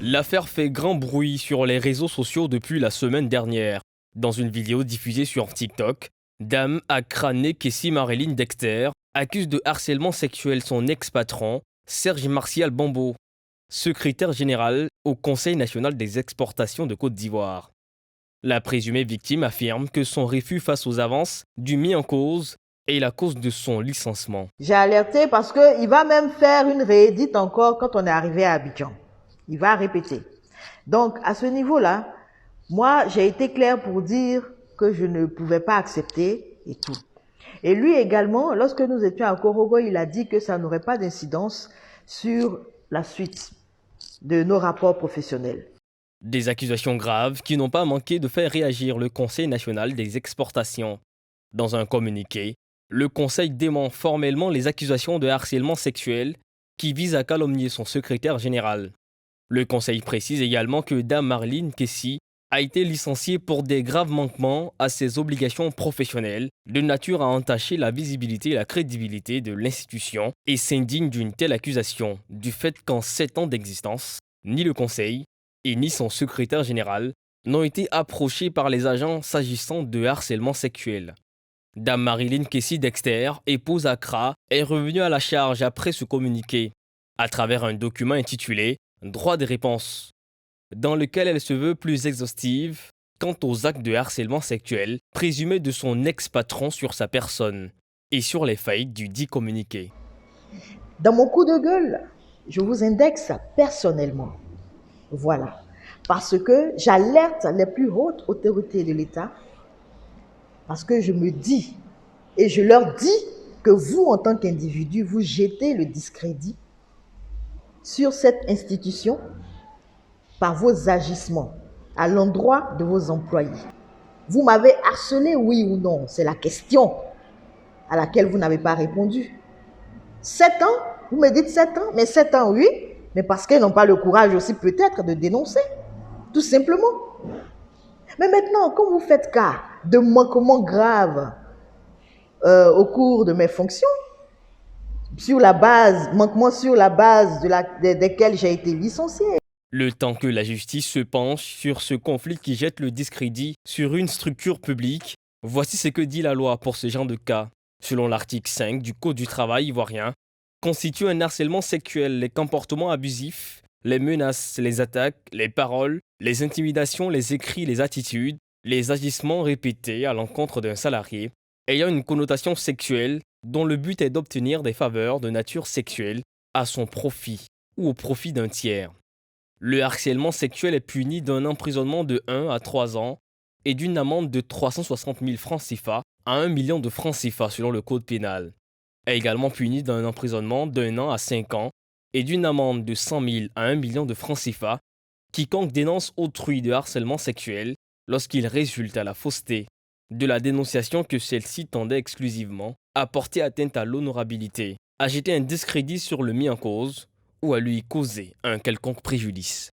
L'affaire fait grand bruit sur les réseaux sociaux depuis la semaine dernière. Dans une vidéo diffusée sur TikTok, Dame Accra Nekessi Marilyn Dexter accuse de harcèlement sexuel son ex-patron, Serge Martial Bambo, secrétaire général au Conseil national des exportations de Côte d'Ivoire. La présumée victime affirme que son refus face aux avances du mis en cause est la cause de son licenciement. J'ai alerté parce qu'il va même faire une réédite encore quand on est arrivé à Abidjan. Il va répéter. Donc, à ce niveau-là, moi, j'ai été claire pour dire que je ne pouvais pas accepter et tout. Et lui également, lorsque nous étions à Korogo, il a dit que ça n'aurait pas d'incidence sur la suite de nos rapports professionnels. Des accusations graves qui n'ont pas manqué de faire réagir le Conseil national des exportations. Dans un communiqué, le Conseil dément formellement les accusations de harcèlement sexuel qui visent à calomnier son secrétaire général. Le Conseil précise également que Dame Marilyn Nekessi a été licenciée pour des graves manquements à ses obligations professionnelles, de nature à entacher la visibilité et la crédibilité de l'institution et s'indigne d'une telle accusation du fait qu'en 7 ans d'existence, ni le Conseil et ni son secrétaire général n'ont été approchés par les agents s'agissant de harcèlement sexuel. Dame Marilyn Nekessi Dexter, épouse Accra, est revenue à la charge après ce communiqué, à travers un document intitulé « Droit de réponse », dans lequel elle se veut plus exhaustive quant aux actes de harcèlement sexuel présumés de son ex-patron sur sa personne et sur les faillites du dit communiqué. Dans mon coup de gueule, je vous indexe personnellement. Voilà. Parce que j'alerte les plus hautes autorités de l'État, parce que je me dis, et je leur dis que vous, en tant qu'individu, vous jetez le discrédit sur cette institution par vos agissements à l'endroit de vos employés. Vous m'avez harcelé, oui ou non? C'est la question à laquelle vous n'avez pas répondu. 7 ans? Vous me dites 7 ans? Mais 7 ans, oui, mais parce qu'ils n'ont pas le courage aussi peut-être de dénoncer, tout simplement. Mais maintenant, quand vous faites cas de manquements graves au cours de mes fonctions, manquements sur la base desquels j'ai été licencié. Le temps que la justice se penche sur ce conflit qui jette le discrédit sur une structure publique, voici ce que dit la loi pour ce genre de cas. Selon l'article 5 du Code du travail ivoirien, constitue un harcèlement sexuel les comportements abusifs, les menaces, les attaques, les paroles, les intimidations, les écrits, les attitudes, les agissements répétés à l'encontre d'un salarié ayant une connotation sexuelle dont le but est d'obtenir des faveurs de nature sexuelle à son profit ou au profit d'un tiers. Le harcèlement sexuel est puni d'un emprisonnement de 1 à 3 ans et d'une amende de 360 000 francs CFA à 1 million de francs CFA selon le code pénal. Est également puni d'un emprisonnement d'1 an à 5 ans et d'une amende de 100 000 à 1 million de francs CFA quiconque dénonce autrui de harcèlement sexuel lorsqu'il résulte à la fausseté de la dénonciation que celle-ci tendait exclusivement à porter atteinte à l'honorabilité, à jeter un discrédit sur le mis en cause ou à lui causer un quelconque préjudice.